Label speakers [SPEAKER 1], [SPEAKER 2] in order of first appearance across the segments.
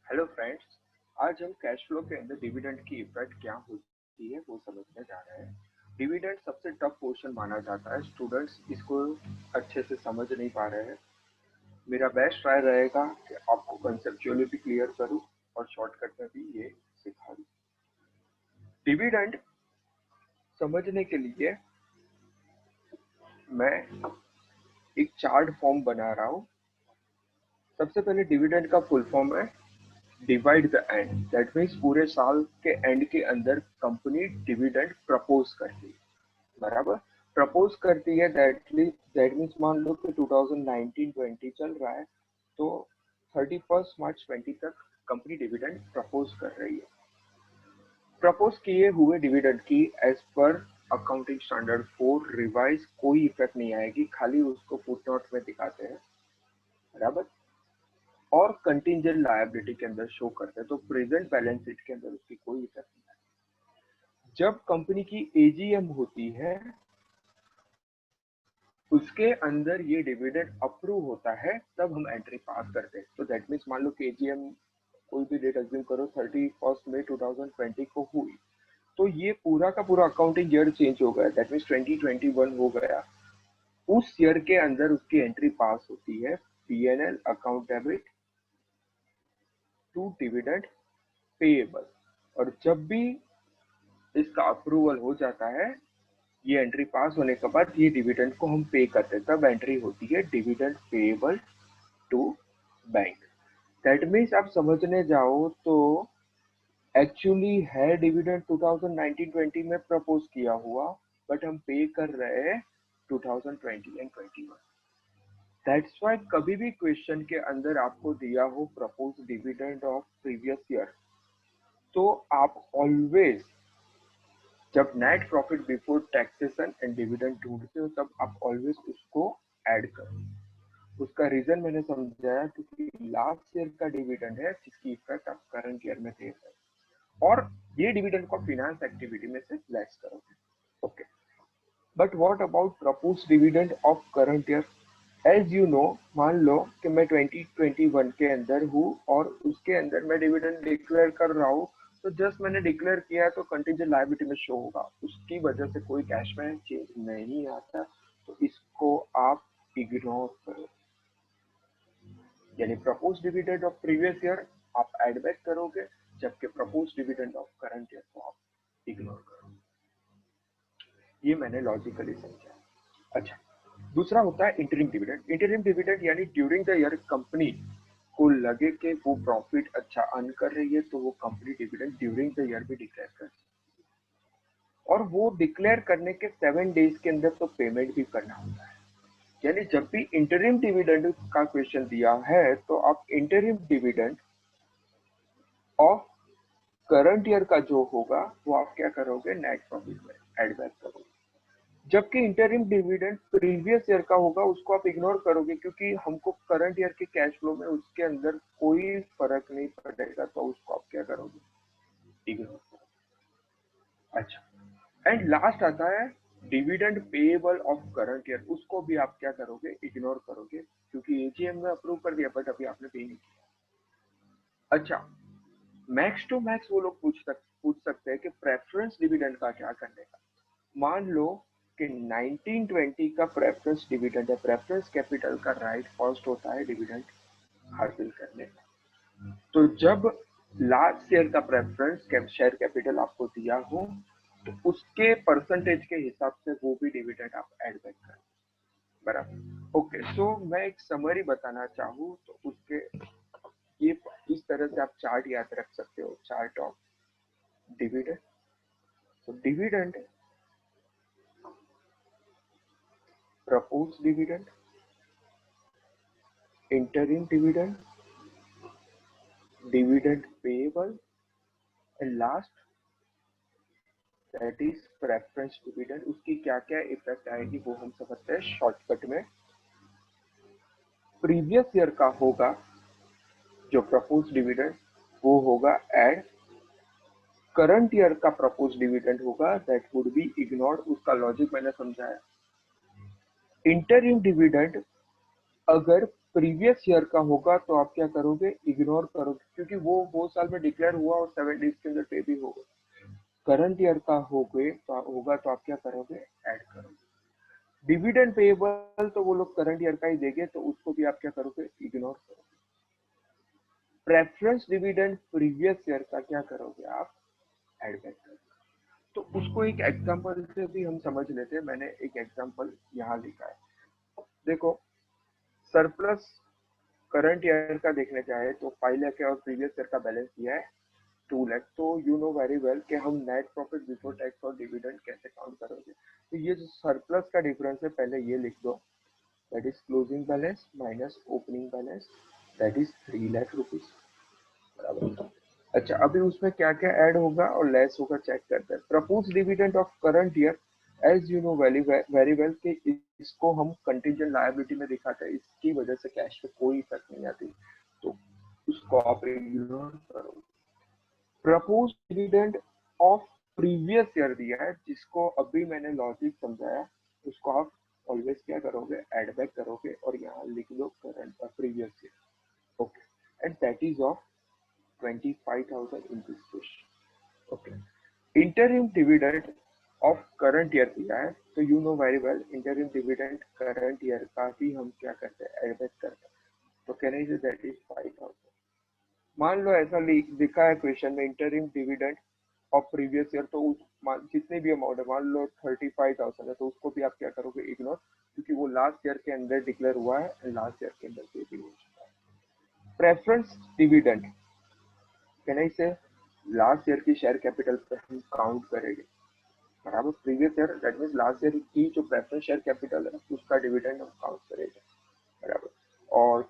[SPEAKER 1] Hello friends. आज हम cash flow के अंदर डिविडेंड की इफेक्ट क्या होती है वो समझने जा रहे हैं। डिविडेंड सबसे टफ पोर्शन माना जाता है, स्टूडेंट्स इसको अच्छे से समझ नहीं पा रहे हैं। मेरा बेस्ट ट्राई रहेगा कि आपको कंसेप्चुअली भी क्लियर करूं और शॉर्टकट में भी ये सिखा दूं। डिविडेंड समझने के लिए मैं एक चार्ट फॉर्म बना रहा हूँ। सबसे पहले डिविडेंड का फुल फॉर्म है divide the end. That means पूरे साल के एंड के अंदर कंपनी डिविडेंड प्रपोज करती है, बराबर। प्रपोज करती है दैट मीन्स मान लो कि 2019-20 चल रहा है, तो 31 मार्च 20 तक कंपनी डिविडेंड प्रपोज कर रही है। प्रपोज किए हुए डिविडेंड की एज पर अकाउंटिंग स्टैंडर्ड 4 रिवाइज कोई इफेक्ट नहीं आएगी, खाली उसको फुटनोट में दिखाते हैं, बराबर। और कंटिंजेंट लायबिलिटी के अंदर शो करते हैं, तो प्रेजेंट बैलेंस शीट के अंदर उसकी कोई इफेक्ट नहीं है। जब कंपनी की एजीएम होती है उसके अंदर ये डिविडेंड अप्रूव होता है, तब हम एंट्री पास करते हैं। तो दैट मीन्स मान लो कि एजीएम कोई भी डेट अज्यूम करो 31 मई 2020 को हुई, तो ये पूरा का पूरा अकाउंटिंग ईयर चेंज हो गया, दैट मीन्स 2021 हो गया। उस ईयर के अंदर उसकी एंट्री पास होती है, PNL account debit to dividend payable. और जब भी इसका अप्रूवल हो जाता है, ये एंट्री पास होने के बाद ये डिविडेंड को हम पे करते हैं, तब एंट्री होती है dividend payable to bank. That means आप समझने जाओ तो एक्चुअली है डिविडेंड 2019-20 में प्रपोज किया हुआ, बट हम पे कर रहे हैं 2020 एंड 21। दैट्स वाई कभी भी क्वेश्चन के अंदर आपको दिया हो propose dividend of previous year, तो आप ऑलवेज जब net profit before taxation and dividend ढूंढते हो, तब आप ऑलवेज उसको ऐड करो। उसका रीजन मैंने समझाया, क्योंकि लास्ट ईयर का डिविडेंड है जिसकी इफेक्ट आप करंट ईयर में दे रहे हो, और ये डिविडेंड को फाइनेंस एक्टिविटी में से लेस करोगे। Okay, but what about propose dividend of current year? As you know, मान लो कि मैं 2021 के अंदर हूँ और उसके अंदर मैं डिविडेंड डिक्लेयर कर रहा हूँ, तो जस्ट मैंने डिक्लेयर किया है तो कंटीजेंट लायबिलिटी में शो होगा, उसकी वजह से कोई कैश में चेंज नहीं आता, तो इसको आप इग्नोर करो। यानी propose dividend of previous year आप एड बैक करोगे, जबकि propose dividend of current year को आप इग्नोर करोगे। ये मैंने लॉजिकली समझा। अच्छा, दूसरा होता है इंटरिम डिविडेंड। इंटरिम डिविडेंड यानी ड्यूरिंग द ईयर कंपनी को लगे कि वो प्रॉफिट अच्छा अर्न कर रही है, तो वो company dividend during the year भी डिक्लेयर कर, और वो डिक्लेयर करने के 7 डेज के अंदर तो पेमेंट भी करना होता है। यानी जब भी इंटरिम डिविडेंड का क्वेश्चन दिया है, तो आप interim dividend of current year का जो होगा वो आप क्या करोगे, नेट प्रॉफिट में एड बैक करोगे। जबकि इंटरिम डिविडेंड प्रीवियस ईयर का होगा, उसको आप इग्नोर करोगे, क्योंकि हमको करंट ईयर के कैश फ्लो में उसके अंदर कोई फर्क नहीं पड़ेगा, तो उसको आप क्या करोगे, इग्नोर करोगे। अच्छा, एंड लास्ट आता है dividend payable of current year, उसको भी आप क्या करोगे, इग्नोर करोगे, क्योंकि एजीएम में अप्रूव कर दिया बट अभी आपने पे नहीं किया। अच्छा, मैक्स टू मैक्स वो लोग पूछ सकते हैं कि प्रेफरेंस डिविडेंड का क्या करने का। मान लो कि 1920 का प्रेफरेंस डिविडेंड है, प्रेफरेंस कैपिटल का राइट फर्स्ट होता है डिविडेंड हासिल करने का। तो जब लास्ट शेयर का प्रेफरेंस शेयर कैपिटल आपको दिया हो, तो उसके परसेंटेज के हिसाब से वो भी डिविडेंड आप ऐड बैक करें, बराबर। ओके, सो मैं एक समरी बताना चाहूँ तो उसके ये इस तरह से आप चार्ट याद रख सकते हो, चार्ट ऑफ डिविडेंड। तो dividend, propose dividend, interim dividend, dividend payable, and last that is preference dividend। उसकी क्या क्या इफेक्ट आएगी वो हम समझते हैं शॉर्टकट में। प्रीवियस ईयर का होगा जो प्रपोज डिविडेंड, वो होगा ऐड। करंट ईयर का प्रपोज डिविडेंड होगा दैट वुड बी इग्नोर्ड, उसका लॉजिक मैंने समझाया। इंटरिम डिविडेंड अगर प्रीवियस ईयर का होगा तो आप क्या करोगे, इग्नोर करोगे, क्योंकि वो साल में डिक्लेयर हुआ और 7 डेज के अंदर पे भी होगा। करंट ईयर का होगा तो आप क्या करोगे, ऐड करोगे। डिविडेंड पेएबल तो वो लोग करंट ईयर का ही देंगे, तो उसको भी आप क्या करोगे, इग्नोर करोगे। प्रेफरेंस डिविडेंड प्रीवियस ईयर का क्या करोगे, आप ऐड बैक करोगे। तो उसको एक एग्जांपल से भी हम समझ लेते हैं। मैंने एक एग्जांपल यहाँ लिखा है, देखो। सरप्लस करंट ईयर का देखने चाहे तो 5 लाख है और प्रीवियस ईयर का बैलेंस दिया है 2 लाख। तो यू नो वेरी वेल कि हम नेट प्रॉफिट बिफोर टैक्स और डिविडेंड कैसे काउंट करोगे। तो ये जो सरप्लस का डिफरेंस है, पहले ये लिख दो, that is closing balance minus opening balance, that is 3 lakh rupees, बराबर। अच्छा, अभी उसमें क्या क्या ऐड होगा और लेस होगा, चेक करते हैं। Propose dividend of current year, as you know very well कि इसको हम कंटीजेंट लायबिलिटी में दिखाते हैं, इसकी वजह से कैश पे कोई इफेक्ट नहीं आती, तो उसको आप इग्नोर करो। Propose dividend of previous year दिया है, जिसको अभी मैंने लॉजिक समझाया, उसको आप ऑलवेज क्या करोगे, एड बैक करोगे और यहाँ लिख दो current previous year, okay, and that is of 25,000 in this question. Okay. Interim dividend of current year दिया है, तो you know very well interim dividend current year का भी हम क्या करते हैं, एड बैक करते हैं। तो कहने से दैट इज 5,000। मान लो ऐसा लिखा है क्वेश्चन में, interim dividend of previous year, तो उस जितने भी अमाउंट है, मान लो 35,000 है, तो उसको भी आप क्या करोगे, इग्नोर, क्योंकि वो लास्ट ईयर के अंदर डिक्लेयर हुआ है एंड लास्ट ईयर के अंदर पे भी हो चुका है। प्रेफरेंस डिविडेंड कहने से लास्ट ईयर की शेयर कैपिटल पे हम काउंट करेंगे, बराबर। Previous year that means last year की जो प्रेफरेंस शेयर कैपिटल है उसका डिविडेंड हम काउंट करेंगे, बराबर। और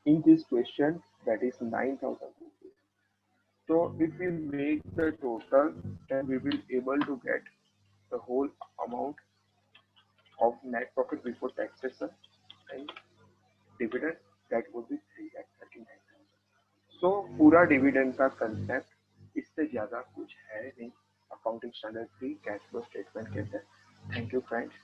[SPEAKER 1] in this question that is 9,000 rupees. So if we make the total, then we will able to get the whole amount of net profit before taxation and dividend, that would be 3,39,000. So पूरा dividend का concept, इससे ज्यादा कुछ है नहीं, accounting standard 3 cash flow statement के अंदर। Thank you friends.